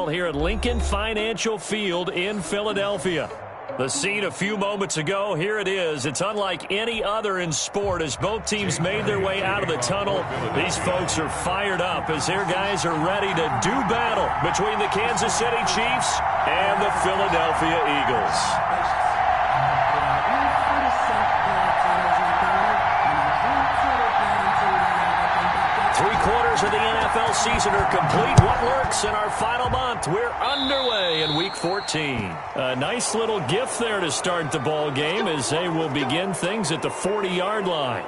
football here at Lincoln Financial Field in Philadelphia. The scene a few moments ago, here it is. It's unlike any other in sport as both teams made their way out of the tunnel. These folks are fired up as their guys are ready to do battle between the Kansas City Chiefs and the Philadelphia Eagles. Three-quarters of the NFL season are complete. What works in our final month? We're underway in Week 14. A nice little gift there to start the ball game as they will begin things at the 40-yard line.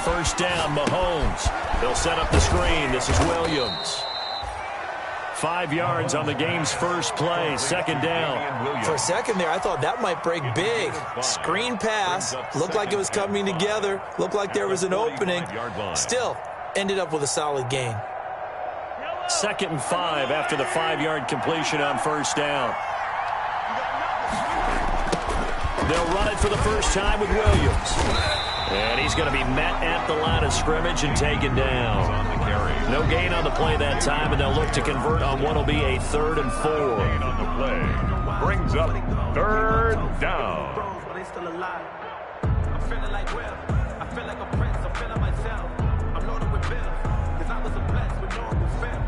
First down, Mahomes. They'll set up the screen. This is Williams. 5 yards on the game's first play. Second down. For a second there, I thought that might break big. Screen pass. Looked like it was coming together. Looked like there was an opening. Still, ended up with a solid gain. 2nd and 5 after the 5-yard completion on first down. They'll run it for the first time with Williams. And he's going to be met at the line of scrimmage and taken down. No gain on the play that time, and they'll look to convert on what will be a 3rd and 4. On the play brings up 3rd down. I'm feeling like Will. I feel like a prince. I'm feeling myself. I'm loaded with bills because I was a blessed with no one will fail.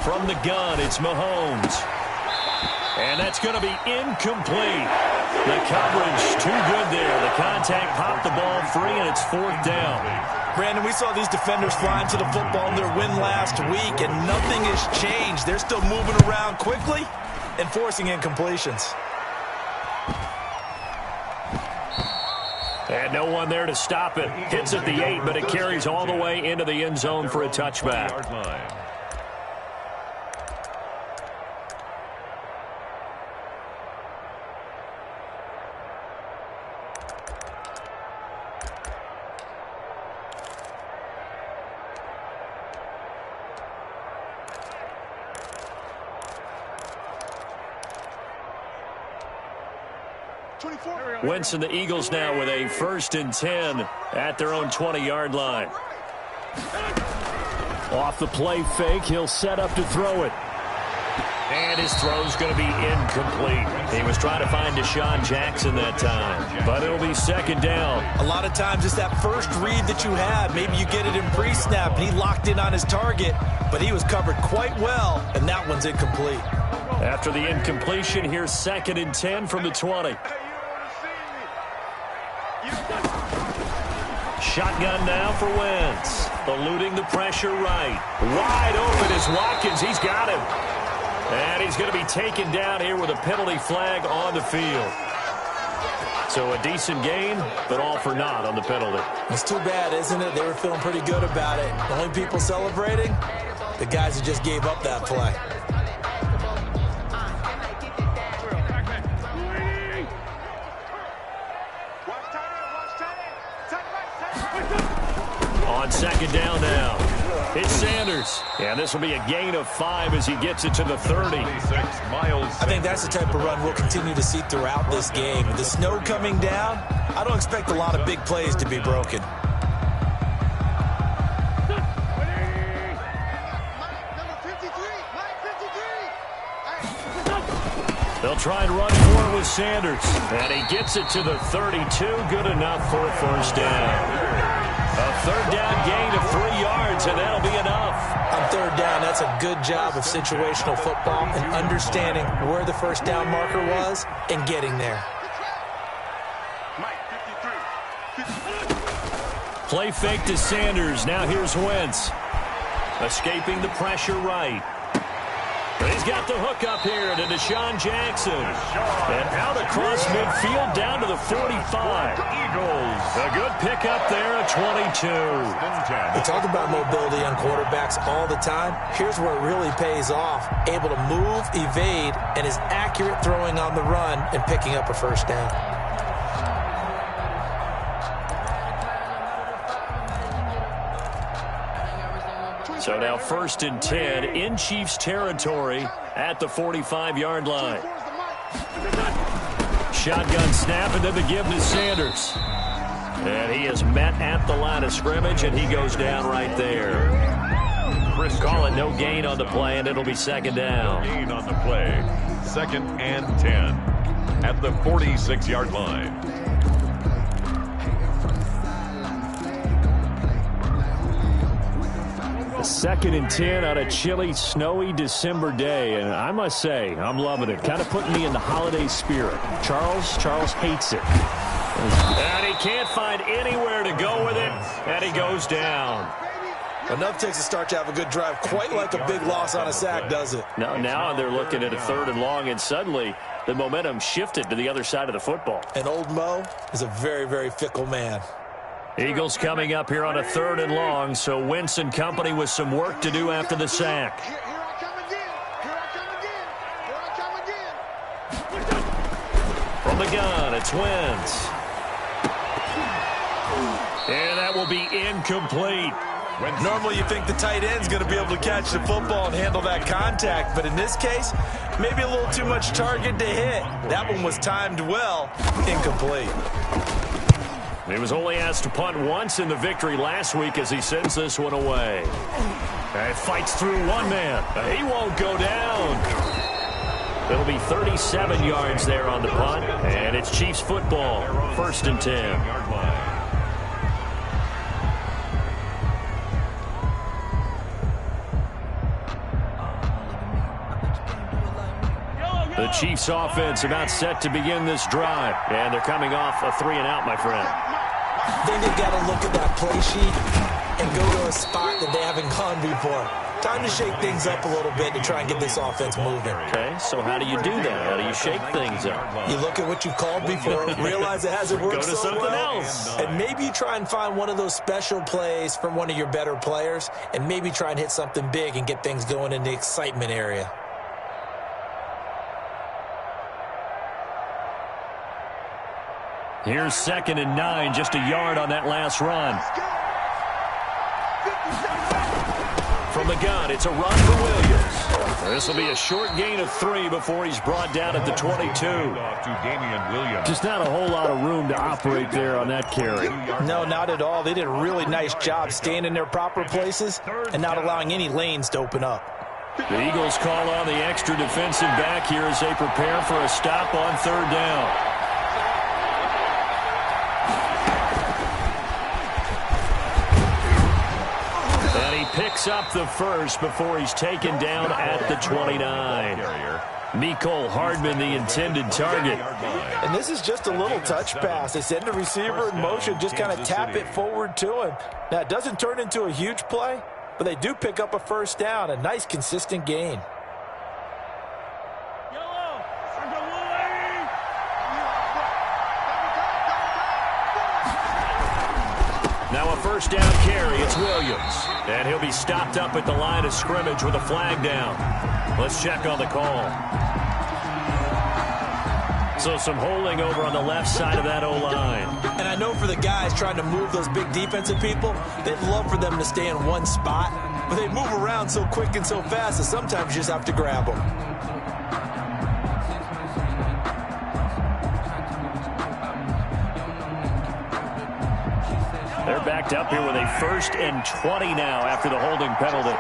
From the gun, it's Mahomes. And that's going to be incomplete. The coverage too good there. The contact popped the ball free, and it's 4th down. Brandon, we saw these defenders flying to the football in their win last week, and nothing has changed. They're still moving around quickly and forcing incompletions. And no one there to stop it. Hits at the 8, but it carries all the way into the end zone for a touchback. Wentz and the Eagles now with a 1st and 10 at their own 20-yard line. Off the play fake, he'll set up to throw it. And his throw's going to be incomplete. He was trying to find Deshaun Jackson that time, but it'll be 2nd down. A lot of times it's that first read that you have. Maybe you get it in pre-snap, and he locked in on his target, but he was covered quite well, and that one's incomplete. After the incompletion, here's 2nd and 10 from the 20. Shotgun now for Wentz. Eluding the pressure right. Wide open is Watkins. He's got him. And he's going to be taken down here with a penalty flag on the field. So a decent gain, but all for naught on the penalty. It's too bad, isn't it? They were feeling pretty good about it. The only people celebrating, the guys who just gave up that play. On 2nd down now, it's Sanders. And this will be a gain of 5 as he gets it to the 30. I think that's the type of run we'll continue to see throughout this game. With the snow coming down, I don't expect a lot of big plays to be broken. They'll try and run for it with Sanders. And he gets it to the 32. Good enough for a 1st down. A 3rd down gain of 3 yards, and that'll be enough. On 3rd down, that's a good job of situational football and understanding where the 1st down marker was and getting there. Play fake to Sanders. Now here's Wentz. Escaping the pressure right. He's got the hook up here to Deshaun Jackson. And out across midfield down to the 45. Eagles. A good pickup there at 22. We talk about mobility on quarterbacks all the time. Here's where it really pays off. Able to move, evade, and is accurate throwing on the run and picking up a first down. So now 1st and 10 in Chiefs territory at the 45-yard line. Shotgun snap, and then the give to Sanders. And he is met at the line of scrimmage, and he goes down right there. Call it no gain on the play, and it'll be 2nd down. No gain on the play. 2nd and 10 at the 46-yard line. A 2nd and 10 on a chilly, snowy December day, and I must say, I'm loving it. Kind of putting me in the holiday spirit. Charles hates it. And he can't find anywhere to go with it, and he goes down. Enough takes a start to have a good drive, quite like a big loss on a sack, does it? Now they're looking at a 3rd and long, and suddenly the momentum shifted to the other side of the football. And old Mo is a very, very fickle man. Eagles coming up here on a 3rd and long, so Wentz and company with some work to do after the sack. Here I come again. From the gun, it's Wentz. And that will be incomplete. Normally you think the tight end's going to be able to catch the football and handle that contact, but in this case, maybe a little too much target to hit. That one was timed well. Incomplete. He was only asked to punt once in the victory last week as he sends this one away. And fights through one man. He won't go down. It'll be 37 yards there on the punt, and it's Chiefs football, 1st and 10. The Chiefs offense about set to begin this drive, and they're coming off a 3-and-out, my friend. I think they've got to look at that play sheet and go to a spot that they haven't gone before. Time to shake things up a little bit to try and get this offense moving. Okay, so how do you do that? How do you shake things up? You look at what you've called before, realize it hasn't worked Go to so something well, else. and maybe you try and find one of those special plays from one of your better players, and maybe try and hit something big and get things going in the excitement area. Here's 2nd and 9, just a yard on that last run. From the gun, it's a run for Williams. This will be a short gain of 3 before he's brought down at the 22. Just not a whole lot of room to operate there on that carry. No, not at all. They did a really nice job staying in their proper places and not allowing any lanes to open up. The Eagles call on the extra defensive back here as they prepare for a stop on 3rd down. Picks up the first before he's taken down at the 29. Mecole Hardman, the intended target. And this is just a little touch pass. They send the receiver in motion, just kind of tap it forward to him. Now, it doesn't turn into a huge play, but they do pick up a first down, a nice, consistent gain. Now a first down carry, it's Williams. And he'll be stopped up at the line of scrimmage with a flag down. Let's check on the call. So some holding over on the left side of that O-line. And I know for the guys trying to move those big defensive people, they'd love for them to stay in one spot. But they move around so quick and so fast that sometimes you just have to grab them. They're backed up here with a 1st and 20 now after the holding penalty.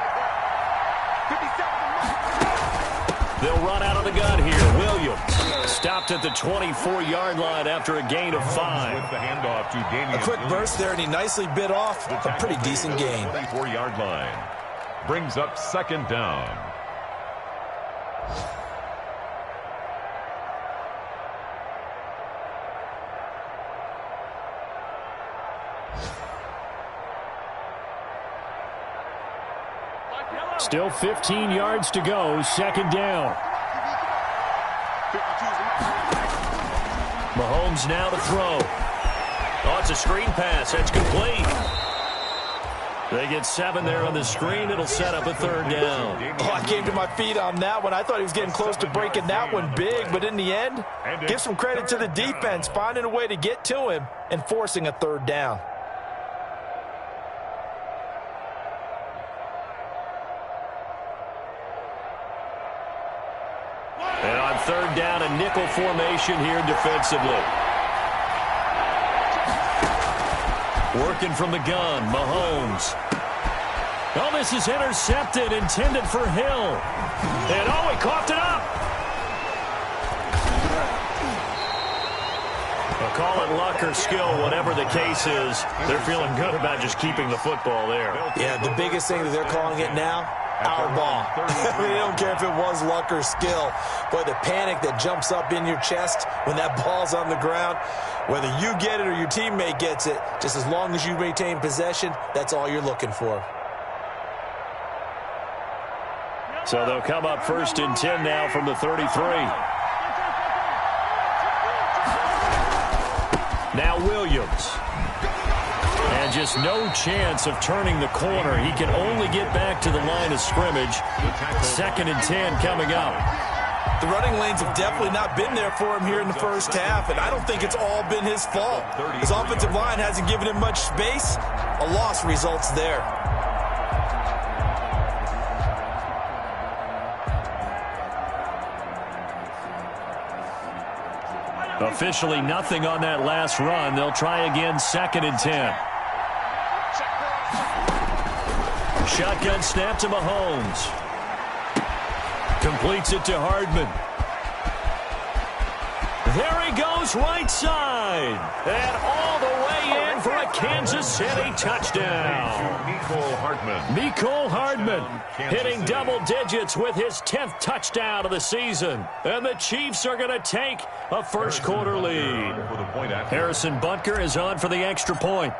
They'll run out of the gun here. Williams stopped at the 24-yard line after a gain of 5. A quick burst there, and he nicely bit off a pretty decent gain. 24-yard line. Brings up 2nd down. Still 15 yards to go, second down. Mahomes now to throw. Oh, it's a screen pass. That's complete. They get 7 there on the screen. It'll set up a third down. Oh, I came to my feet on that one. I thought he was getting close to breaking that one big, but in the end, give some credit to the defense, finding a way to get to him and forcing a third down. And on third down, a nickel formation here defensively. Working from the gun, Mahomes. Oh, this is intercepted, intended for Hill. And oh, he coughed it up. Well, call it luck or skill, whatever the case is. They're feeling good about just keeping the football there. Yeah, the biggest thing that they're calling it now, our ball. They don't care if it was luck or skill. But the panic that jumps up in your chest when that ball's on the ground, whether you get it or your teammate gets it, just as long as you maintain possession, that's all you're looking for. So they'll come up first and 10 now from the 33. Now Williams. And just no chance of turning the corner. He can only get back to the line of scrimmage. Second and 10 coming up. The running lanes have definitely not been there for him here in the first half, and I don't think it's all been his fault. His offensive line hasn't given him much space. A loss results there. Officially nothing on that last run. They'll try again, second and 10. Shotgun snap to Mahomes. Completes it to Hardman. There he goes, right side. And all the way in for a Kansas City touchdown. Mecole Hardman hitting double digits with his 10th touchdown of the season. And the Chiefs are going to take a first quarter lead. Harrison Butker is on for the extra point.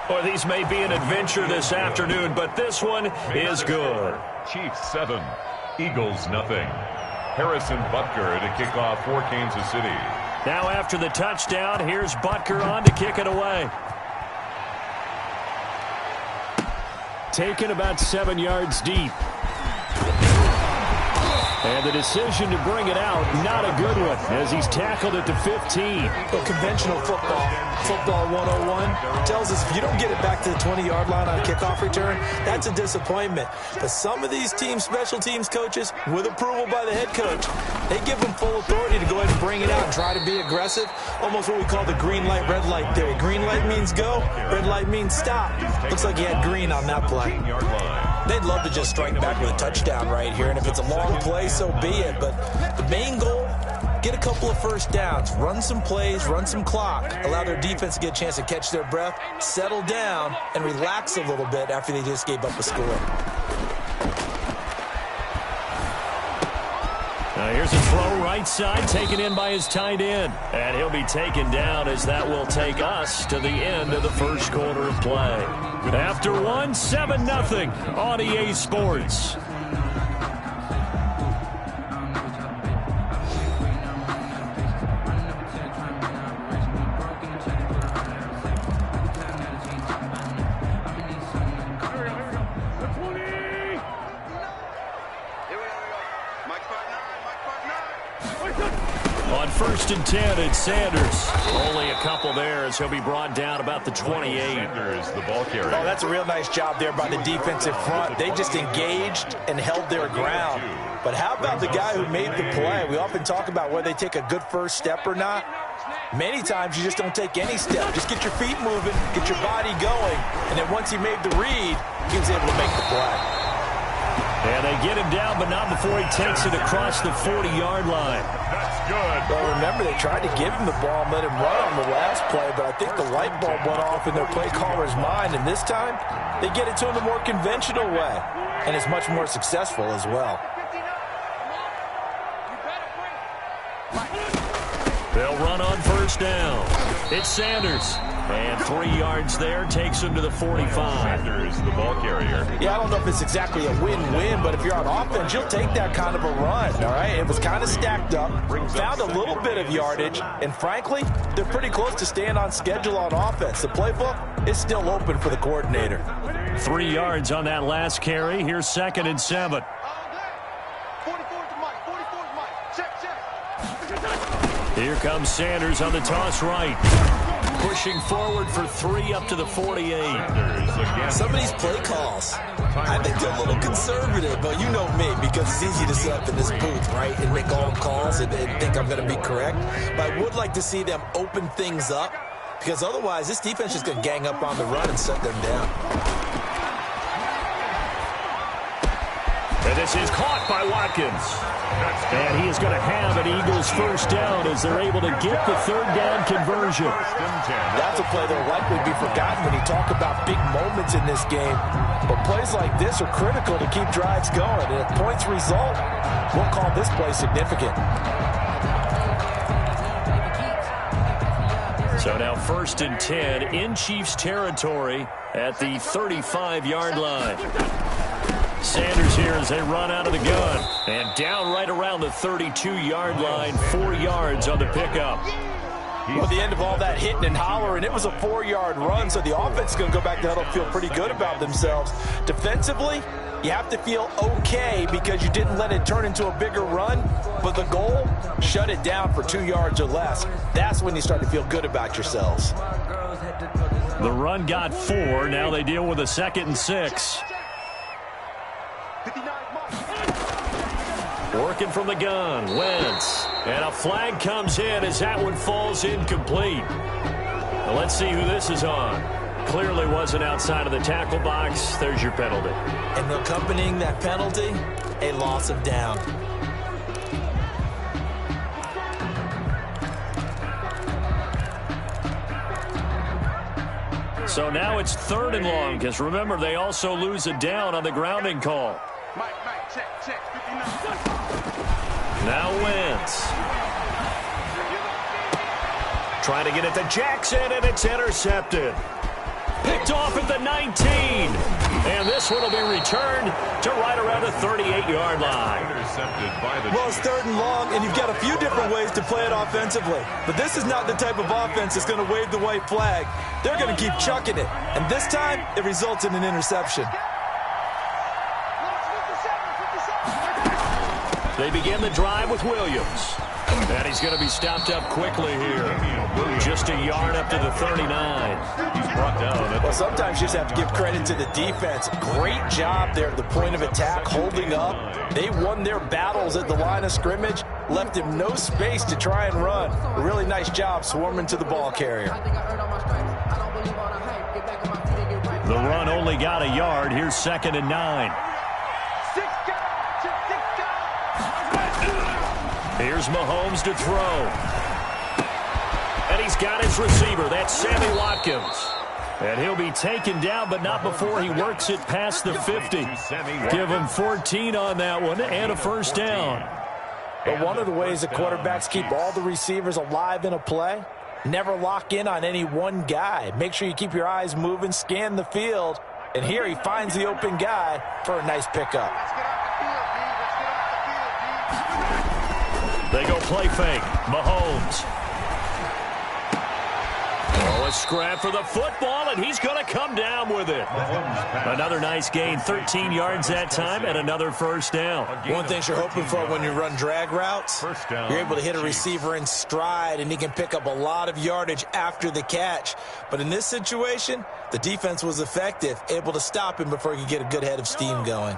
Boy, these may be an adventure this afternoon, but this one is good. Chiefs 7, Eagles nothing. Harrison Butker to kick off for Kansas City. Now after the touchdown, here's Butker on to kick it away. Taken about 7 yards deep. And the decision to bring it out, not a good one, as he's tackled at the 15. Well, conventional football 101, tells us if you don't get it back to the 20-yard line on a kickoff return, that's a disappointment. But some of these special teams coaches, with approval by the head coach, they give them full authority to go ahead and bring it out and try to be aggressive, almost what we call the green light, red light theory. Green light means go, red light means stop. Looks like he had green on that play. They'd love to just strike back with a touchdown right here, and if it's a long play, so be it. But the main goal, get a couple of first downs, run some plays, run some clock, allow their defense to get a chance to catch their breath, settle down, and relax a little bit after they just gave up a score. Now here's a throw right side, taken in by his tight end. And he'll be taken down as that will take us to the end of the first quarter of play. After one, 7-0 on EA Sports. On first and 10, it's Sanders. Only a couple there as he'll be brought down about the 28. Sanders, the ball carrier. Oh, that's a real nice job there by the defensive front. They just engaged and held their ground. But how about the guy who made the play? We often talk about whether they take a good first step or not. Many times you just don't take any step. Just get your feet moving, get your body going. And then once he made the read, he was able to make the play. And they get him down, but not before he takes it across the 40-yard line. That's good. Well, remember, they tried to give him the ball and let him run on the last play, but I think the light bulb went off in their play caller's mind, and this time they get it to him the more conventional way, and it's much more successful as well. They'll run on first down. It's Sanders. And 3 yards there takes him to the 45. Sanders, the ball carrier. Yeah, I don't know if it's exactly a win-win, but if you're on offense, you'll take that kind of a run, all right? It was kind of stacked up, found a little bit of yardage, and frankly, they're pretty close to staying on schedule on offense. The playbook is still open for the coordinator. 3 yards on that last carry. Here's 2nd and 7. 44's Mike. 44's Mike. Check. Here comes Sanders on the toss right. Pushing forward for 3 up to the 48. Some of these play calls, I think they're a little conservative, but you know me, because it's easy to sit up in this booth, right, and make all calls and think I'm going to be correct. But I would like to see them open things up, because otherwise this defense is going to gang up on the run and shut them down. And this is caught by Watkins. And he is going to have an Eagles first down as they're able to get the 3rd down conversion. That's a play that will likely be forgotten when you talk about big moments in this game. But plays like this are critical to keep drives going. And if points result, we'll call this play significant. So now 1st and 10 in Chiefs territory at the 35-yard line. Sanders here as they run out of the gun. And down right around the 32-yard line, 4 yards on the pickup. Well, at the end of all that hitting and hollering, it was a 4-yard run, so the offense is going to go back to huddle, feel pretty good about themselves. Defensively, you have to feel okay because you didn't let it turn into a bigger run, but the goal, shut it down for 2 yards or less. That's when you start to feel good about yourselves. The run got 4. Now they deal with a 2nd and 6. Working from the gun, Wentz. And a flag comes in as that one falls incomplete. Now let's see who this is on. Clearly wasn't outside of the tackle box. There's your penalty. And accompanying that penalty, a loss of down. So now it's 3rd and long, because remember, they also lose a down on the grounding call. Mike, check. 59. Now Wentz. Trying to get it to Jackson, and it's intercepted. Picked off at the 19. And this one will be returned to right around the 38-yard line. Intercepted by the Well, it's 3rd and long, and you've got a few different ways to play it offensively. But this is not the type of offense that's going to wave the white flag. They're going to keep chucking it. And this time, it results in an interception. They begin the drive with Williams. And he's going to be stopped up quickly here. Just a yard up to the 39. He's brought down. Well, sometimes you just have to give credit to the defense. Great job there at the point of attack, holding up. They won their battles at the line of scrimmage, left him no space to try and run. A really nice job swarming to the ball carrier. The run only got a yard. Here's 2nd and 9. Here's Mahomes to throw. And he's got his receiver. That's Sammy Watkins. And he'll be taken down, but not before he works it past the 50. Give him 14 on that one and a first down. But one of the ways the quarterbacks keep all the receivers alive in a play, never lock in on any one guy. Make sure you keep your eyes moving, scan the field. And here he finds the open guy for a nice pickup. They go play fake. Mahomes. Oh, a scrap for the football, and he's going to come down with it. Another nice gain, 13 yards that time, and another first down. One thing you're hoping for when you run drag routes, you're able to hit a receiver in stride, and he can pick up a lot of yardage after the catch. But in this situation, the defense was effective, able to stop him before he could get a good head of steam going.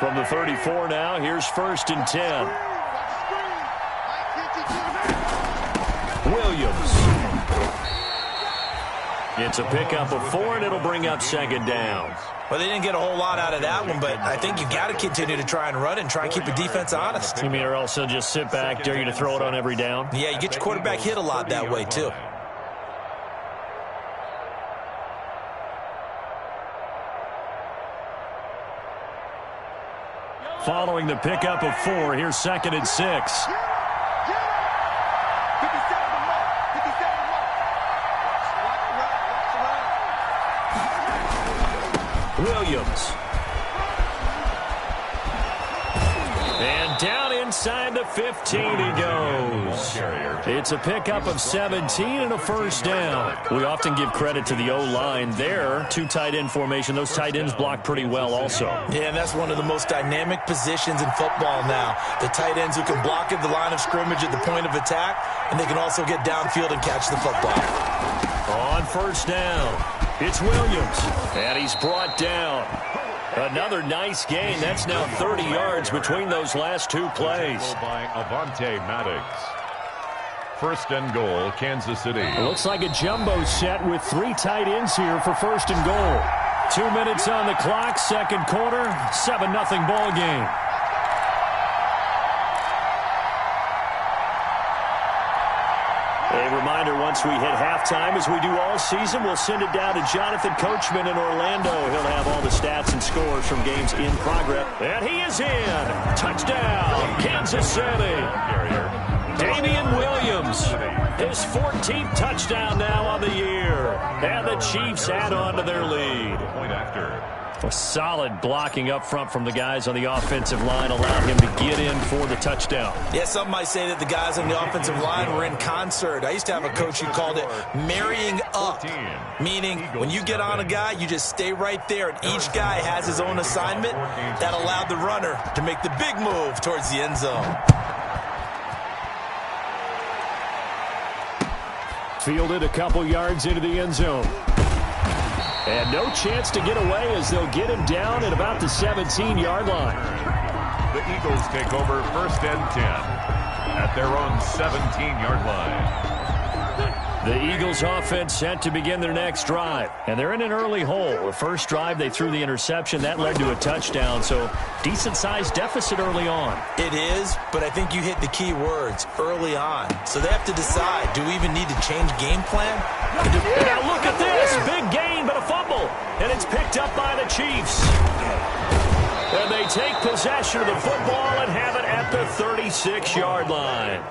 From the 34 now, here's 1st and 10. Williams. It's a pickup of 4, and it'll bring up 2nd down. Well, they didn't get a whole lot out of that one, but I think you got to continue to try and run and try and keep the defense honest. You mean or also just sit back, dare you to throw it on every down? Yeah, you get your quarterback hit a lot that way, too. Following the pickup of 4, here's 2nd and 6. Williams. And down inside the 15 he goes. It's a pickup of 17 and a first down. We often give credit to the O-line there. Two tight end formation. Those tight ends block pretty well also. Yeah, and that's one of the most dynamic positions in football now. The tight ends who can block at the line of scrimmage at the point of attack, and they can also get downfield and catch the football. On first down, it's Williams, and he's brought down. Another nice gain. That's now 30 yards between those last two plays. By Avante Maddox. First and goal, Kansas City. It looks like a jumbo set with three tight ends here for first and goal. 2 minutes on the clock, second quarter, 7-0 ball game. A reminder, once we hit halftime, as we do all season, we'll send it down to Jonathan Coachman in Orlando. He'll have all the stats and scores from games in progress. And he is in. Touchdown, Kansas City. Damian Williams, his 14th touchdown now on the year. And the Chiefs add on to their lead. Point after. A solid blocking up front from the guys on the offensive line allowed him to get in for the touchdown. Yeah, some might say that the guys on the offensive line were in concert. I used to have a coach who called it marrying up, meaning when you get on a guy, you just stay right there, and each guy has his own assignment. That allowed the runner to make the big move towards the end zone. Fielded a couple yards into the end zone. And no chance to get away as they'll get him down at about the 17-yard line. The Eagles take over first and 10 at their own 17-yard line. The Eagles offense set to begin their next drive. And they're in an early hole. The first drive, they threw the interception. That led to a touchdown. So decent-sized deficit early on. It is, but I think you hit the key words, early on. So they have to decide, do we even need to change game plan? Now look at this. Big gain, but a fumble. And it's picked up by the Chiefs. And they take possession of the football and have it at the 36-yard line.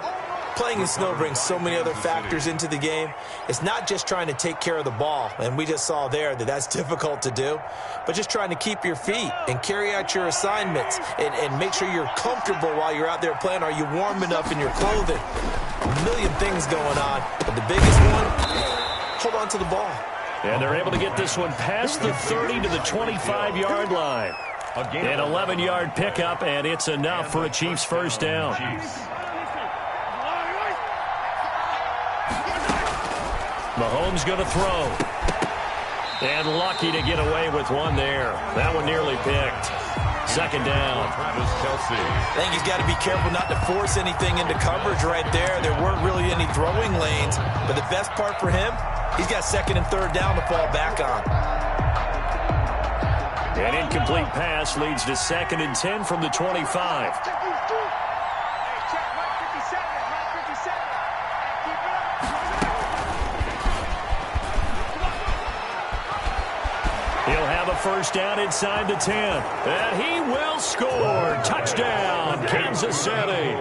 Playing in snow brings so many other factors into the game. It's not just trying to take care of the ball, and we just saw there that that's difficult to do, but just trying to keep your feet and carry out your assignments and make sure you're comfortable while you're out there playing. Are you warm enough in your clothing? A million things going on, but the biggest one, hold on to the ball. And they're able to get this one past the 30 to the 25-yard line. An 11-yard pickup, and it's enough for a Chiefs first down. Mahomes going to throw. And lucky to get away with one there. That one nearly picked. Second down. Travis Kelce. I think he's got to be careful not to force anything into coverage right there. There weren't really any throwing lanes. But the best part for him, he's got second and third down to fall back on. An incomplete pass leads to second and 10 from the 25. He'll have a first down inside the 10. And he will score. Touchdown, Kansas City.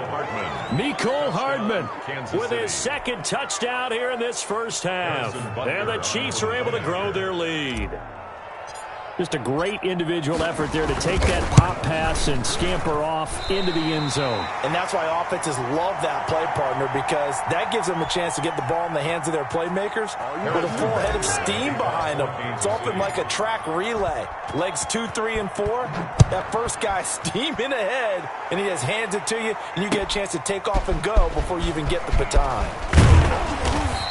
Mecole Hardman with his second touchdown here in this first half. And the Chiefs are able to grow their lead. Just a great individual effort there to take that pop pass and scamper off into the end zone. And that's why offenses love that play, partner, because that gives them a chance to get the ball in the hands of their playmakers with a full head of steam behind them. It's often like a track relay. Legs 2, 3, and 4. That first guy steaming ahead, and he just hands it to you, and you get a chance to take off and go before you even get the baton.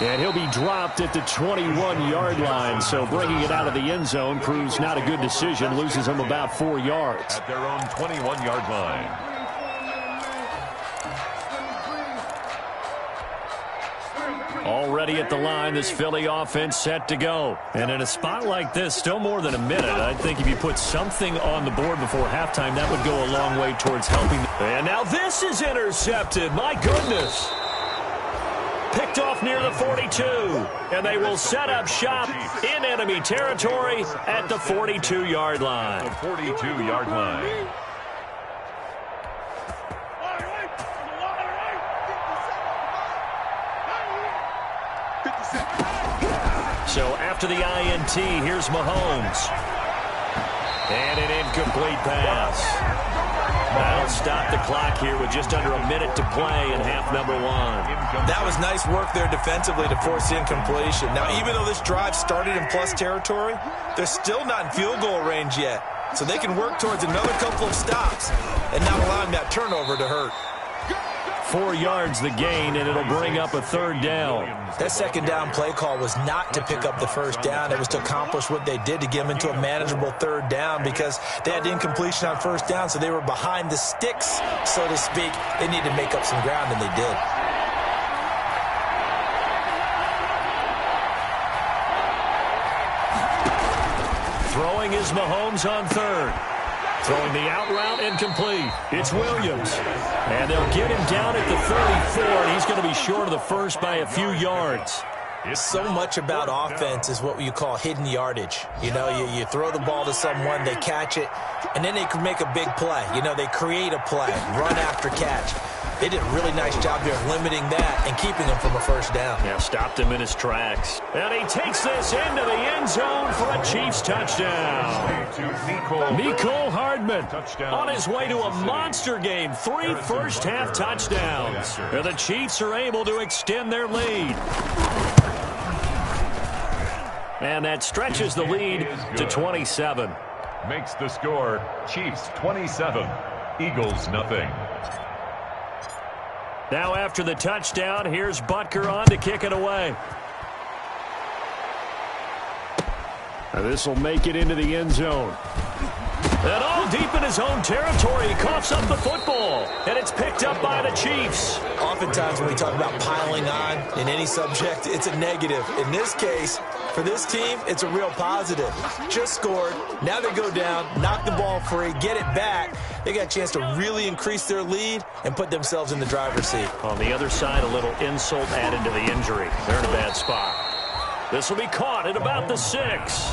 And he'll be dropped at the 21-yard line, so bringing it out of the end zone proves not a good decision, loses him about 4 yards. At their own 21-yard line. Already at the line, this Philly offense set to go. And in a spot like this, still more than a minute, I think if you put something on the board before halftime, that would go a long way towards helping. And now this is intercepted. My goodness. Picked off near the 42, and they will set up shop in enemy territory at the 42-yard line. The 42-yard line. So after the INT, here's Mahomes. And an incomplete pass. That'll stop the clock here with just under a minute to play in half number one. That was nice work there defensively to force the incompletion. Now, even though this drive started in plus territory, they're still not in field goal range yet. So they can work towards another couple of stops and not allowing that turnover to hurt. 4 yards the gain, and it'll bring up a third down. That second down play call was not to pick up the first down. It was to accomplish what they did to get them into a manageable third down because they had incompletion on first down, so they were behind the sticks, so to speak. They needed to make up some ground, and they did. Throwing is Mahomes on third. Throwing the out route incomplete. It's Williams. And they'll get him down at the 34, and he's going to be short of the first by a few yards. So much about offense is what you call hidden yardage. You know, you throw the ball to someone, they catch it, and then they can make a big play. You know, they create a play, run after catch. They did a really nice job here of limiting that and keeping him from a first down. Yeah, stopped him in his tracks. And he takes this into the end zone for a Chiefs touchdown. Mecole Hardman on his way to a monster game. 3 first-half touchdowns. And the Chiefs are able to extend their lead. And that stretches the lead to 27. Makes the score Chiefs 27, Eagles nothing. Now after the touchdown, here's Butker on to kick it away. This will make it into the end zone. And all deep in his own territory, he coughs up the football. And it's picked up by the Chiefs. Oftentimes when we talk about piling on in any subject, it's a negative. In this case, for this team, it's a real positive. Just scored. Now they go down, knock the ball free, get it back. They got a chance to really increase their lead and put themselves in the driver's seat. On the other side, a little insult added to the injury. They're in a bad spot. This will be caught at about the 6.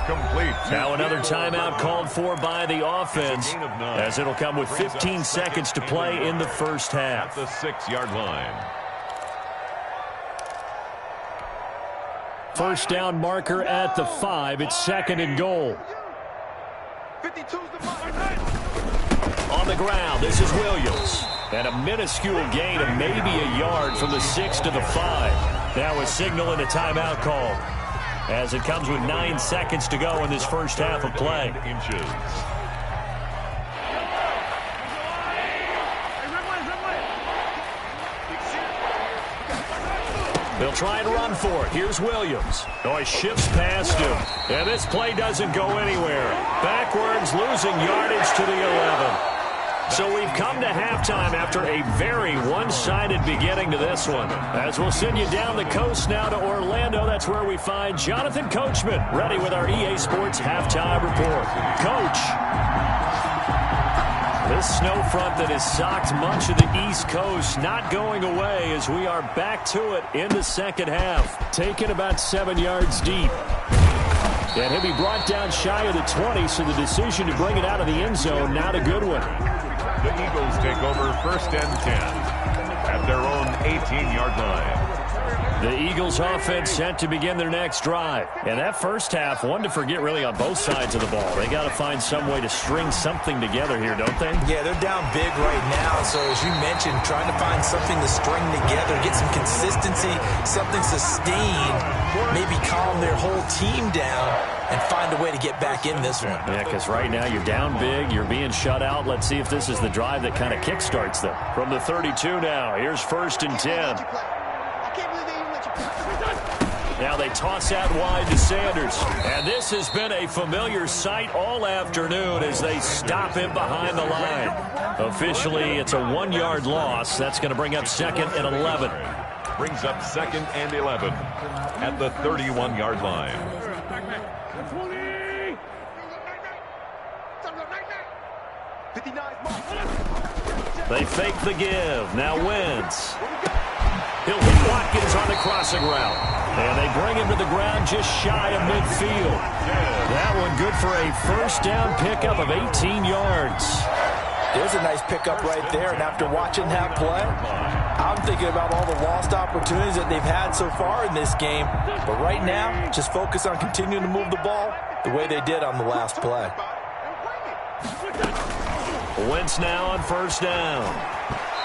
Complete. Now another timeout called for by the offense, as it'll come with 15 seconds to play in the first half. At the 6-yard line. First down marker at the 5. It's 2nd and goal. 52's the mark. On the ground, this is Williams. And a minuscule gain of maybe a yard from the 6 to the 5. Now a signal and a timeout call, as it comes with 9 seconds to go in this first half of play. Inches. They'll try and run for it. Here's Williams. Oh, he shifts past him. And this play doesn't go anywhere. Backwards, losing yardage to the 11. So we've come to halftime after a very one-sided beginning to this one. As we'll send you down the coast now to Orlando, that's where we find Jonathan Coachman, ready with our EA Sports Halftime Report. Coach, this snow front that has socked much of the East Coast not going away as we are back to it in the second half. Taken about 7 yards deep. And he'll be brought down shy of the 20, so the decision to bring it out of the end zone, not a good one. The Eagles take over 1st and 10 at their own 18-yard line. The Eagles offense set to begin their next drive. And that first half, one to forget really on both sides of the ball. They got to find some way to string something together here, don't they? Yeah, they're down big right now. So as you mentioned, trying to find something to string together, get some consistency, something sustained, maybe calm their whole team down and find a way to get back in this one. Yeah, because right now you're down big, you're being shut out. Let's see if this is the drive that kind of kickstarts them. From the 32 now, here's 1st and 10. Now they toss out wide to Sanders. And this has been a familiar sight all afternoon as they stop him behind the line. Officially, it's a 1-yard loss. That's going to bring up 2nd and 11. Brings up 2nd and 11 at the 31-yard line. They fake the give. Now Wentz. He'll hit Watkins on the crossing route. And they bring him to the ground just shy of midfield. That one good for a first down pickup of 18 yards. There's a nice pickup right there. And after watching that play, I'm thinking about all the lost opportunities that they've had so far in this game. But right now, just focus on continuing to move the ball the way they did on the last play. Wentz now on first down.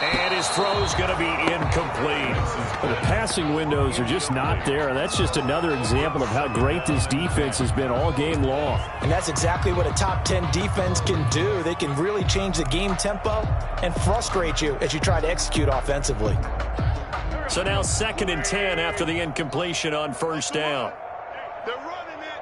And his throw's going to be incomplete. The passing windows are just not there. That's just another example of how great this defense has been all game long. And that's exactly what a top 10 defense can do. They can really change the game tempo and frustrate you as you try to execute offensively. So now 2nd and 10 after the incompletion on first down. They're running it.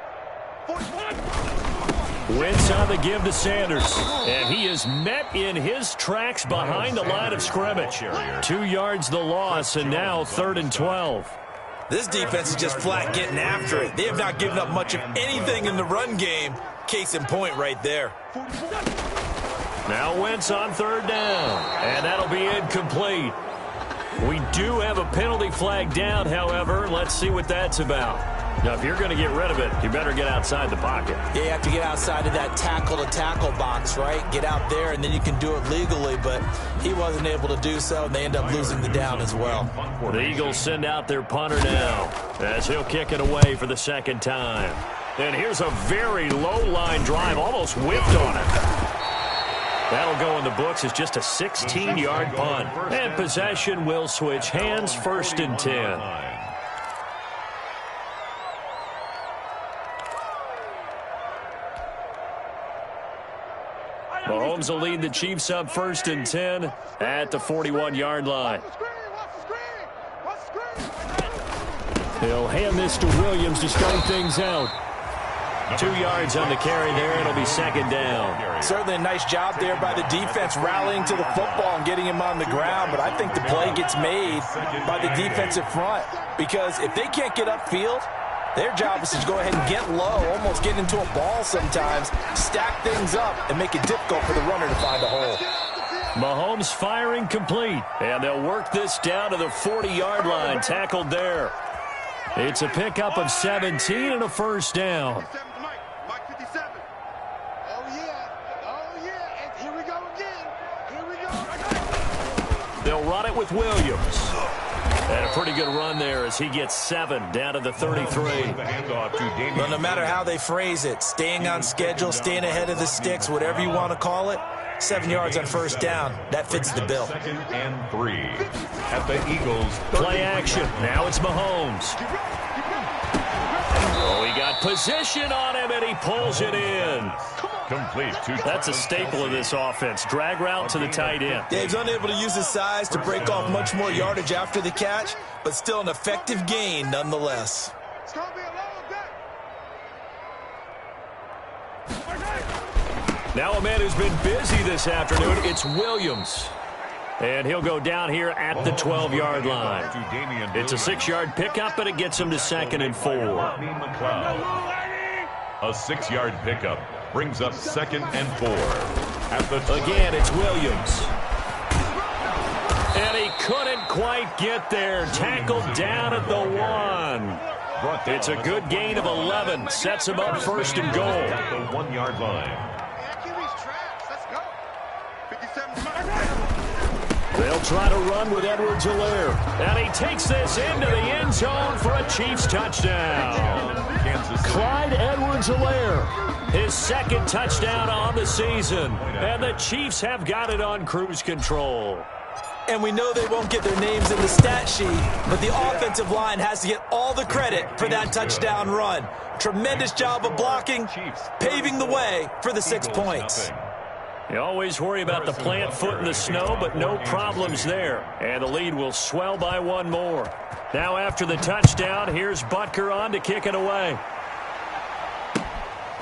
41. Wentz on the give to Sanders. And he is met in his tracks behind the line of scrimmage. 2 yards the loss, and now 3rd and 12. This defense is just flat getting after it. They have not given up much of anything in the run game. Case in point right there. Now Wentz on 3rd down. And that'll be incomplete. We do have a penalty flag down, however. Let's see what that's about. Now, if you're going to get rid of it, you better get outside the pocket. Yeah, you have to get outside of that tackle-to-tackle box, right? Get out there, and then you can do it legally, but he wasn't able to do so, and they end up losing the down as well. The Eagles send out their punter now as he'll kick it away for the 2nd time. And here's a very low-line drive, almost whiffed on it. That'll go in the books as just a 16-yard punt. And possession will switch hands, 1st and 10. Mahomes will lead the Chiefs up 1st and 10 at the 41-yard line. He'll hand this to Williams to start things out. 2 yards on the carry there. It'll be 2nd down. Certainly a nice job there by the defense rallying to the football and getting him on the ground, but I think the play gets made by the defensive front because if they can't get upfield, their job is to go ahead and get low, almost get into a ball sometimes, stack things up, and make it difficult for the runner to find a hole. Mahomes firing complete, and they'll work this down to the 40-yard line, tackled there. It's a pickup of 17 and a 1st down. Mike 57. Oh, yeah. And here we go again. Here we go. They'll run it with Williams. And a pretty good run there as he gets 7 down to the 33. Well, no matter how they phrase it, staying on schedule, staying ahead of the sticks, whatever you want to call it, 7 yards on 1st down. That fits the bill. 2nd and 3 at the Eagles. Play action. Now it's Mahomes. Oh, he got position on him, and he pulls it in. Complete. That's a staple of this offense. Drag route to the tight end. Dave's unable to use his size to break off much more yardage after the catch, but still an effective gain nonetheless. It's going to be a long day. Now a man who's been busy this afternoon, it's Williams. And he'll go down here at the 12-yard line. It's a 6-yard pickup, and it gets him to 2nd and 4. A 6-yard pickup brings up 2nd and 4. Again, it's Williams. And he couldn't quite get there. Tackled down at the 1. It's a good gain of 11. Sets him up 1st and goal. At the 1-yard line. Let's go. 57. They'll try to run with Edwards-Helaire. And he takes this into the end zone for a Chiefs touchdown. Clyde Edwards-Helaire, his 2nd touchdown on the season. And the Chiefs have got it on cruise control. And we know they won't get their names in the stat sheet, but the offensive line has to get all the credit for that touchdown run. Tremendous job of blocking, paving the way for the 6 points. You always worry about the plant foot in the snow, but no problems there. And the lead will swell by 1 more. Now after the touchdown, here's Butker on to kick it away.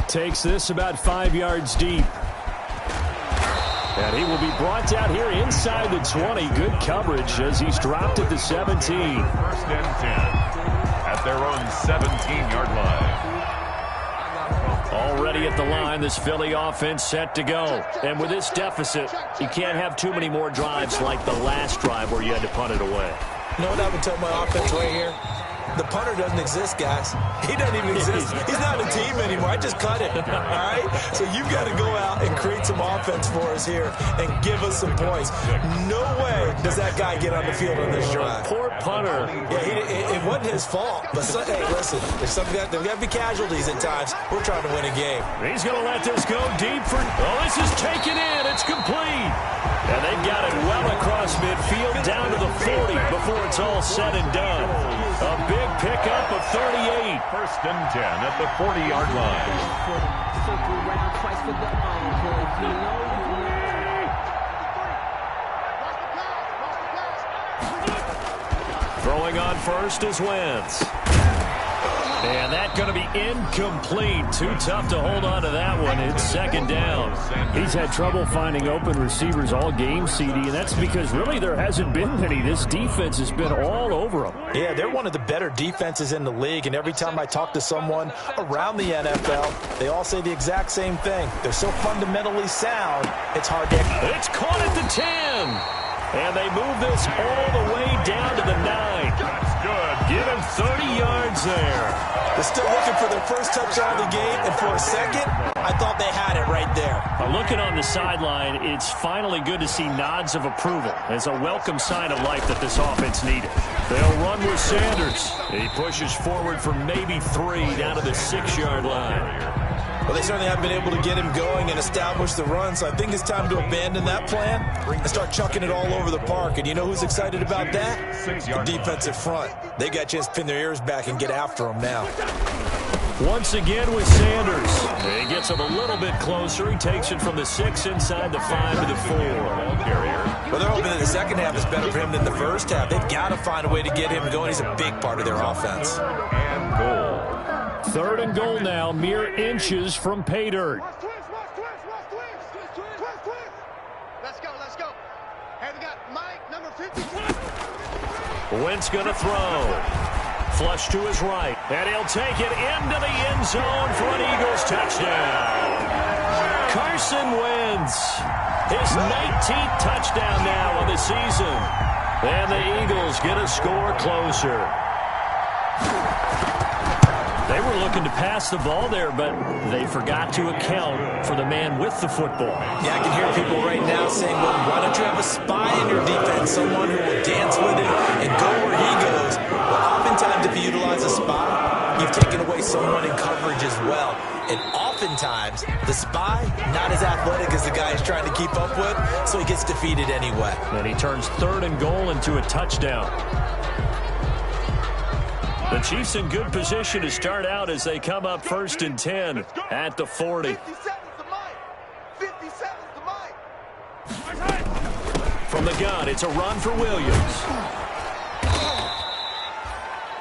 Takes this about 5 yards deep. And he will be brought down here inside the 20. Good coverage as he's dropped at the 17. 1st and 10 at their own 17-yard line. Already at the line, this Philly offense set to go. And with this deficit, you can't have too many more drives like the last drive where you had to punt it away. You know what I would tell my offense right here? The punter doesn't exist, guys. He doesn't even exist. He's not a team anymore. I just cut him, all right? So you've got to go out and create some offense for us here and give us some points. No way does that guy get on the field on this drive. Poor punter. Yeah, it wasn't his fault. But, hey, listen, there's got to be casualties at times. We're trying to win a game. He's going to let this go deep for... Oh, this is taken in. It's complete. And they've got it well across midfield down to the 40 before it's all said and done. A big pickup of 38. First and 10 at the 40-yard line. Throwing on first is Wentz. And that's going to be incomplete. Too tough to hold on to that one. It's second down. He's had trouble finding open receivers all game, CD, and that's because really there hasn't been many. This defense has been all over them. Yeah, they're one of the better defenses in the league, and every time I talk to someone around the NFL, they all say the exact same thing. They're so fundamentally sound, it's hard to... It's caught at the 10. And they move this all the way down to the 9. That's good. Give him 30 yards there. They're still looking for their first touchdown of the game, and for a second, I thought they had it right there. Looking on the sideline, it's finally good to see nods of approval. It's a welcome sign of life that this offense needed. They'll run with Sanders. He pushes forward for maybe 3 down to the 6-yard line. Well, they certainly haven't been able to get him going and establish the run, so I think it's time to abandon that plan and start chucking it all over the park. And you know who's excited about that? The defensive front. They got a chance to pin their ears back and get after him now. Once again with Sanders. He gets him a little bit closer. He takes it from the 6 inside the 5 to the 4. Well, they're hoping that the second half is better for him than the first half. They've got to find a way to get him going. He's a big part of their offense. And goal. 3rd and goal now, mere inches from pay dirt. Let's go. Hey, we got Mike, number 50. Wentz going to throw. Flush to his right. And he'll take it into the end zone for an Eagles touchdown. Carson Wentz. His 19th touchdown now of the season. And the Eagles get a score closer. They were looking to pass the ball there, but they forgot to account for the man with the football. Yeah, I can hear people right now saying, well, why don't you have a spy in your defense, someone who will dance with him and go where he goes? Well, oftentimes if you utilize a spy, you've taken away someone in coverage as well. And oftentimes, the spy, not as athletic as the guy he's trying to keep up with, so he gets defeated anyway. And he turns 3rd and goal into a touchdown. The Chiefs in good position to start out as they come up 1st and 10 at the 40. 57's the mic. 57's the mic. From the gun, it's a run for Williams.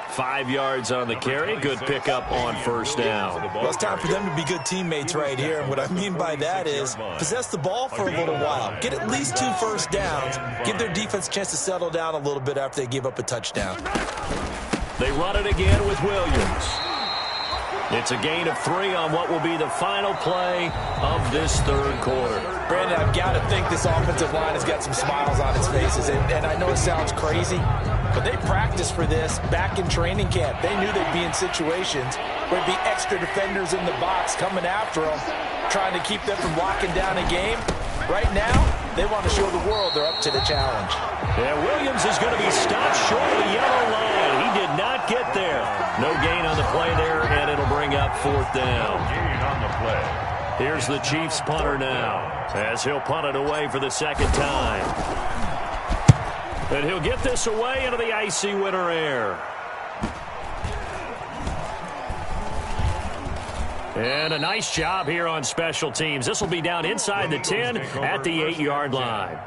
5 yards on the carry. Good pickup on 1st down. Well, it's time for them to be good teammates right here. And what I mean by that is possess the ball for a little while. Get at least 2 first downs. Give their defense a chance to settle down a little bit after they give up a touchdown. They run it again with Williams. It's a gain of 3 on what will be the final play of this 3rd quarter. Brandon, I've got to think this offensive line has got some smiles on its faces. And I know it sounds crazy, but they practiced for this back in training camp. They knew they'd be in situations where there'd be extra defenders in the box coming after them, trying to keep them from locking down a game. Right now, they want to show the world they're up to the challenge. Yeah, Williams is going to be stopped short of the yellow line. He did not get there. No gain on the play there, and it'll bring up 4th down. Gain on the play. Here's the Chiefs punter now, as he'll punt it away for the 2nd time. And he'll get this away into the icy winter air. And a nice job here on special teams. This will be down inside the 10 at the 8-yard line.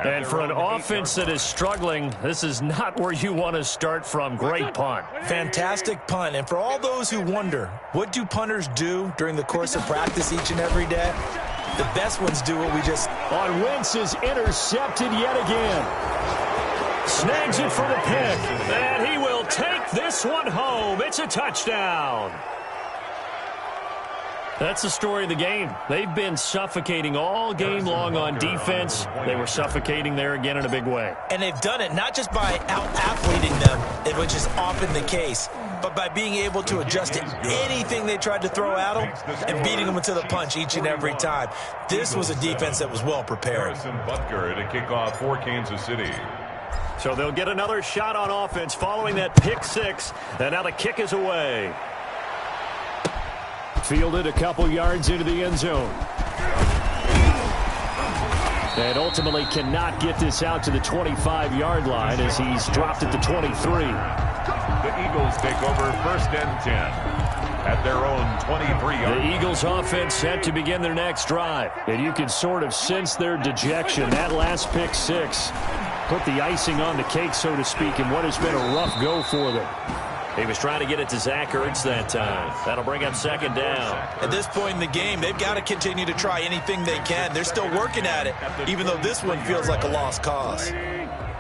And for an offense that is struggling, this is not where you want to start from. Great punt. Fantastic punt. And for all those who wonder, what do punters do during the course of practice each and every day? The best ones do what we just... On Wentz is intercepted yet again. Snags it for the pick. And he will take this one home. It's a touchdown. That's the story of the game. They've been suffocating all game long on defense. They were suffocating there again in a big way. And they've done it not just by out-athleting them, which is often the case, but by being able to adjust to anything they tried to throw at them and beating them into the punch each and every time. This was a defense that was well prepared. Harrison Butker at a kickoff for Kansas City. So they'll get another shot on offense following that pick six. And now the kick is away. Fielded a couple yards into the end zone. And ultimately cannot get this out to the 25-yard line as he's dropped at the 23. The Eagles take over 1st and 10 at their own 23-yard. The Eagles offense set to begin their next drive. And you can sort of sense their dejection. That last pick six put the icing on the cake, so to speak, in what has been a rough go for them. He was trying to get it to Zach Ertz that time. That'll bring up 2nd down. At this point in the game, they've got to continue to try anything they can. They're still working at it, even though this one feels like a lost cause.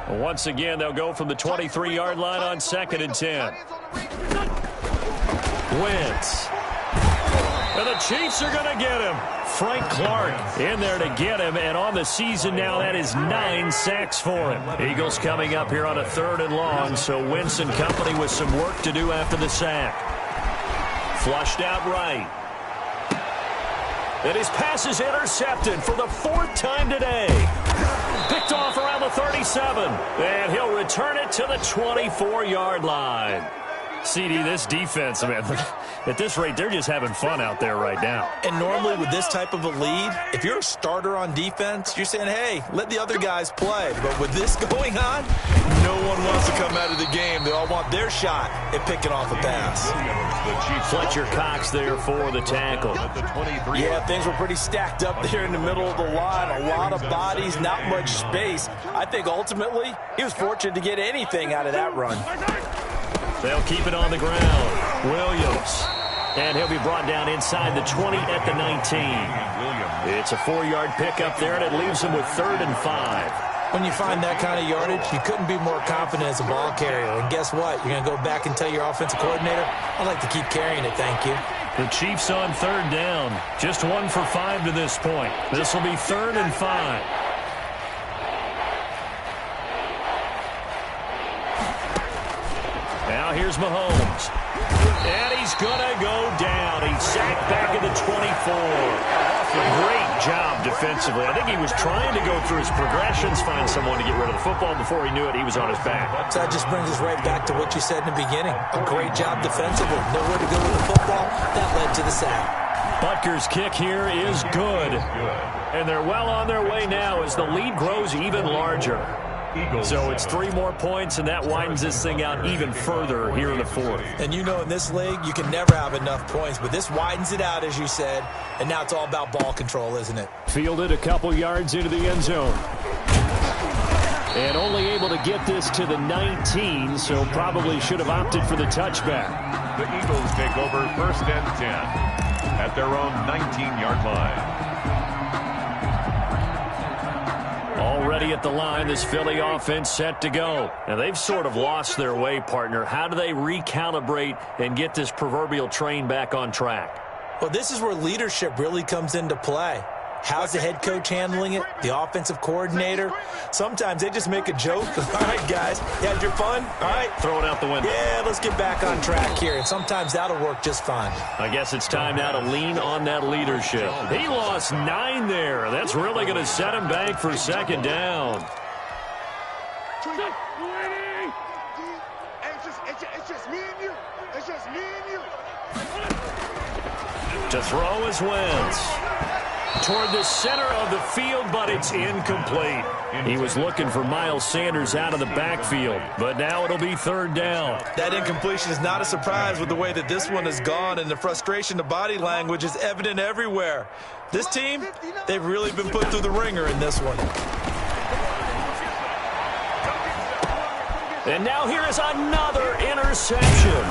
Once again, they'll go from the 23-yard line on 2nd and 10. Wentz. And the Chiefs are going to get him. Frank Clark in there to get him, and on the season now, that is 9 sacks for him. Eagles coming up here on a 3rd and long, so Wentz and company with some work to do after the sack. Flushed out right. And his pass is intercepted for the 4th time today. Picked off around the 37, and he'll return it to the 24-yard line. CD, this defense, man, at this rate, they're just having fun out there right now. And normally with this type of a lead, if you're a starter on defense, you're saying, hey, let the other guys play. But with this going on, no one wants to come out of the game. They all want their shot at picking off a pass. Fletcher Cox there for the tackle. Yeah, things were pretty stacked up there in the middle of the line. A lot of bodies, not much space. I think ultimately he was fortunate to get anything out of that run. They'll keep it on the ground. Williams. And he'll be brought down inside the 20 at the 19. It's a 4-yard pickup there, and it leaves him with 3rd and 5. When you find that kind of yardage, you couldn't be more confident as a ball carrier. And guess what? You're going to go back and tell your offensive coordinator, I'd like to keep carrying it, thank you. The Chiefs on 3rd down. Just 1 for 5 to this point. This will be 3rd and 5. Now here's Mahomes. And he's going to go down. He's sacked back at the 24. Great job defensively. I think he was trying to go through his progressions, find someone to get rid of the football. Before he knew it, he was on his back. So that just brings us right back to what you said in the beginning. A great job defensively. Nowhere to go with the football. That led to the sack. Butker's kick here is good. And they're well on their way now as the lead grows even larger. So it's 3 more points, and that widens this thing out even further here in the 4th. And you know in this league, you can never have enough points, but this widens it out, as you said, and now it's all about ball control, isn't it? Fielded a couple yards into the end zone. And only able to get this to the 19, so probably should have opted for the touchback. The Eagles take over 1st and 10 at their own 19-yard line. Already at the line, this Philly offense set to go. Now, they've sort of lost their way, partner. How do they recalibrate and get this proverbial train back on track? Well, this is where leadership really comes into play. How's the head coach handling it? The offensive coordinator? Sometimes they just make a joke. All right, guys, you had your fun? All right. Throw it out the window. Yeah, let's get back on track here. And sometimes that'll work just fine. I guess it's time now to lean on that leadership. He lost 9 there. That's really going to set him back for 2nd down. It's just me and you. It's just me and you. To throw is Wentz. Toward the center of the field, but it's incomplete. He was looking for Miles Sanders out of the backfield, but now it'll be 3rd down. That incompletion is not a surprise with the way that this one has gone, and the frustration, the body language is evident everywhere. This team, they've really been put through the ringer in this one. And now here is another interception.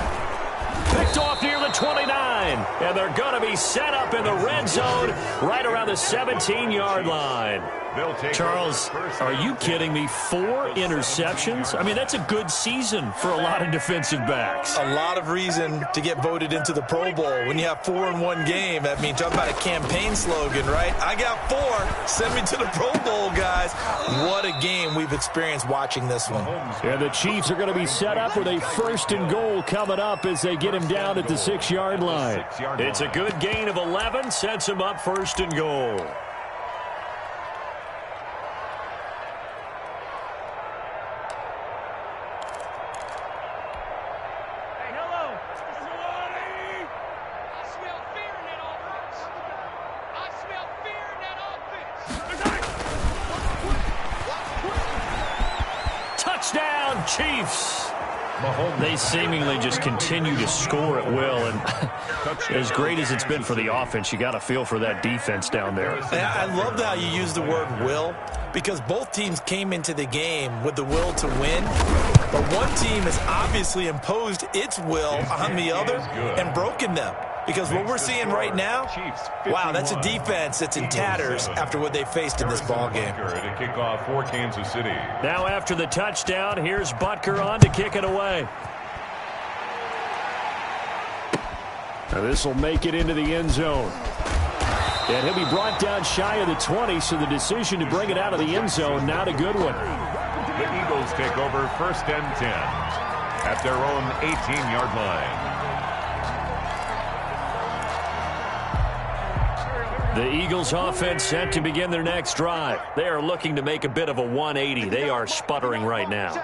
Picked off near the 29, and they're going to be set up in the red zone right around the 17-yard line. Charles, are you kidding me? 4 interceptions? I mean, that's a good season for a lot of defensive backs. A lot of reason to get voted into the Pro Bowl. When you have 4 in one game, I mean, talk about a campaign slogan, right? I got 4. Send me to the Pro Bowl, guys. What a game we've experienced watching this one. And the Chiefs are going to be set up with a 1st and goal coming up as they get him down at the 6-yard line. It's a good gain of 11, sets him up 1st and goal. Touchdown, Chiefs! They seemingly just continue to score at will, and as great as it's been for the offense, you got to feel for that defense down there. I love how you use the word will, because both teams came into the game with the will to win, but one team has obviously imposed its will on the other and broken them. Because what we're seeing right now, wow, that's a defense that's in tatters after what they faced in this ballgame. To kick off for Kansas City. Now after the touchdown, here's Butker on to kick it away. Now this will make it into the end zone. And he'll be brought down shy of the 20, so the decision to bring it out of the end zone, not a good one. The Eagles take over 1st and 10 at their own 18-yard line. The Eagles offense set to begin their next drive. They are looking to make a bit of a 180. They are sputtering right now.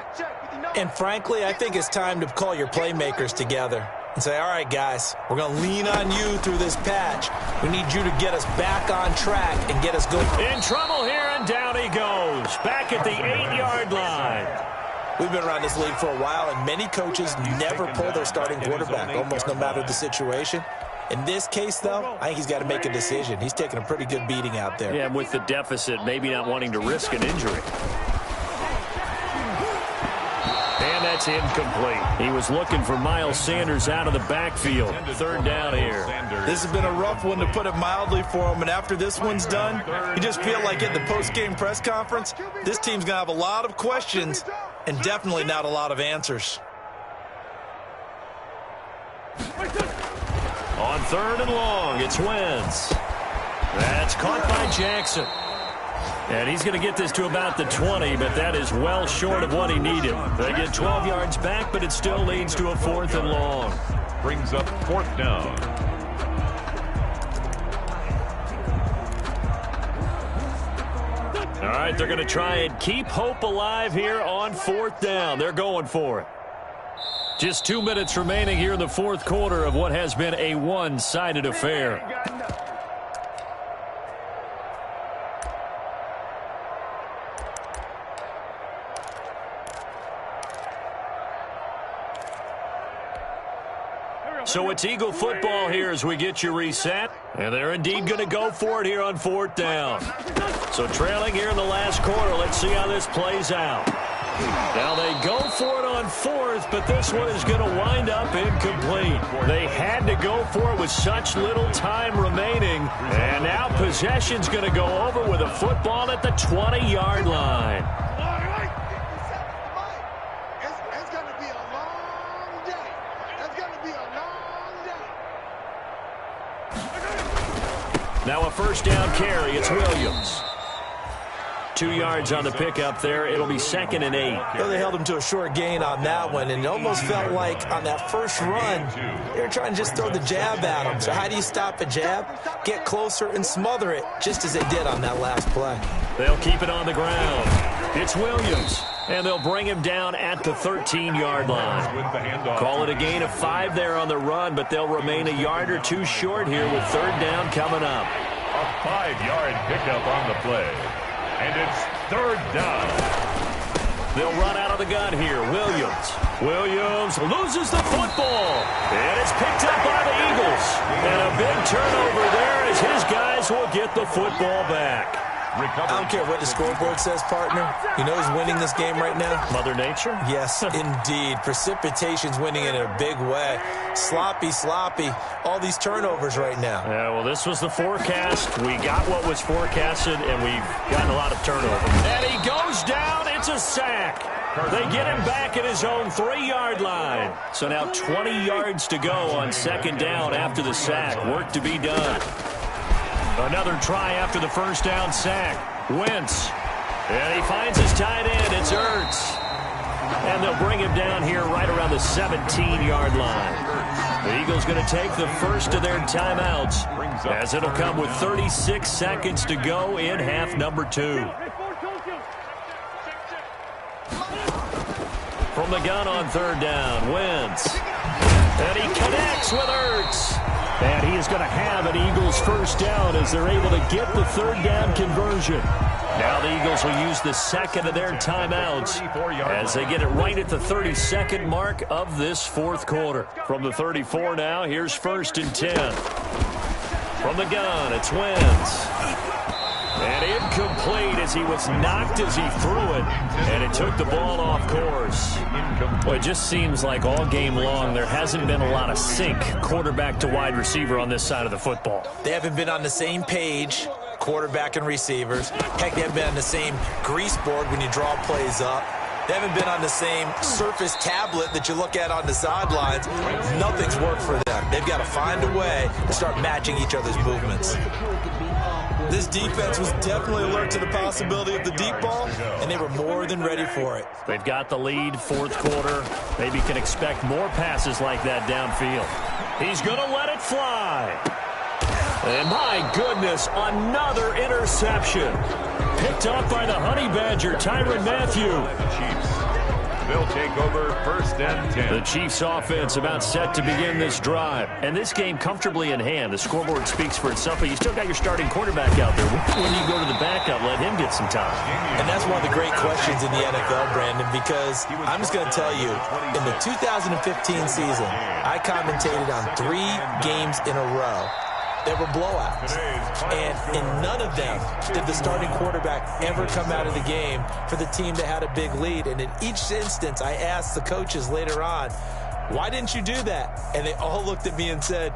And frankly, I think it's time to call your playmakers together and say, all right, guys, we're going to lean on you through this patch. We need you to get us back on track and get us going. In trouble here, and down he goes. Back at the 8-yard line. We've been around this league for a while, and many coaches never pull their starting quarterback, almost no matter the situation. In this case, though, I think he's got to make a decision. He's taking a pretty good beating out there. Yeah, with the deficit, maybe not wanting to risk an injury. And that's incomplete. He was looking for Miles Sanders out of the backfield. 3rd down here. This has been a rough one, to put it mildly, for him. And after this one's done, you just feel like at the post-game press conference, this team's going to have a lot of questions and definitely not a lot of answers. On 3rd and long, it's Wentz. That's caught by Jackson. And he's going to get this to about the 20, but that is well short of what he needed. They get 12 yards back, but it still leads to a 4th and long. Brings up 4th down. All right, they're going to try and keep hope alive here on 4th down. They're going for it. Just 2 minutes remaining here in the 4th quarter of what has been a one-sided affair. So it's Eagle football here as we get you reset. And they're indeed going to go for it here on 4th down. So trailing here in the last quarter. Let's see how this plays out. Now they go for it on 4th, but this one is going to wind up incomplete. They had to go for it with such little time remaining. And now possession's going to go over with a football at the 20-yard line. It's going to be a long day. It's going to be a long day. Now a 1st down carry. It's Williams. 2 yards on the pickup there. It'll be 2nd and 8. Well, they held him to a short gain on that one, and it almost felt like on that first run, they were trying to just throw the jab at him. So how do you stop a jab? Get closer and smother it, just as they did on that last play. They'll keep it on the ground. It's Williams, and they'll bring him down at the 13-yard line. Call it a gain of 5 there on the run, but they'll remain a yard or 2 short here with 3rd down coming up. A 5-yard pickup on the play. And it's 3rd down. They'll run out of the gun here. Williams loses the football. And it's picked up by the Eagles. And a big turnover there as his guys will get the football back. I don't care what the scoreboard says, partner. You know who's winning this game right now? Mother Nature? Yes, indeed. Precipitation's winning in a big way. Sloppy. All these turnovers right now. Yeah, well, this was the forecast. We got what was forecasted, and we've gotten a lot of turnovers. And he goes down. It's a sack. They get him back at his own 3-yard line. So now 20 yards to go on second down after the sack. Work to be done. Another try after the first down sack. Wentz. And he finds his tight end. It's Ertz. And they'll bring him down here right around the 17-yard line. The Eagles going to take the first of their timeouts, as it'll come with 36 seconds to go in half number 2. From the gun on third down, Wentz. And he connects with Ertz. And he is going to have an Eagles first down as they're able to get the third down conversion. Now the Eagles will use the second of their timeouts as they get it right at the 32nd mark of this fourth quarter. From the 34 now, here's 1st and 10. From the gun, it's Wentz. And incomplete as he was knocked as he threw it, and it took the ball off course. Well, it just seems like all game long there hasn't been a lot of sync quarterback to wide receiver on this side of the football. They haven't been on the same page, quarterback and receivers. Heck, they haven't been on the same grease board when you draw plays up. They haven't been on the same surface tablet that you look at on the sidelines. Nothing's worked for them. They've got to find a way to start matching each other's movements. This defense was definitely alert to the possibility of the deep ball, and they were more than ready for it. They've got the lead, fourth quarter. Maybe can expect more passes like that downfield. He's going to let it fly. And my goodness, another interception. Picked up by the Honey Badger, Tyrann Mathieu. They'll take over 1st and 10. The Chiefs offense about set to begin this drive. And this game comfortably in hand. The scoreboard speaks for itself, but you still got your starting quarterback out there. When you go to the backup, let him get some time. And that's one of the great questions in the NFL, Brandon, because I'm just going to tell you, in the 2015 season, I commentated on 3 games in a row. They were blowouts. And in none of them did the starting quarterback ever come out of the game for the team that had a big lead. And in each instance, I asked the coaches later on, why didn't you do that? And they all looked at me and said,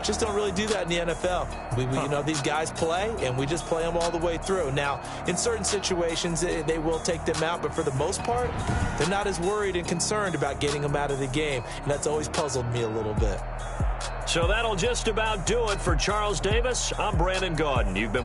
just don't really do that in the NFL. You know, these guys play, and we just play them all the way through. Now, in certain situations, they will take them out, but for the most part, they're not as worried and concerned about getting them out of the game. And that's always puzzled me a little bit. So that'll just about do it for Charles Davis. I'm Brandon Gaudin. You've been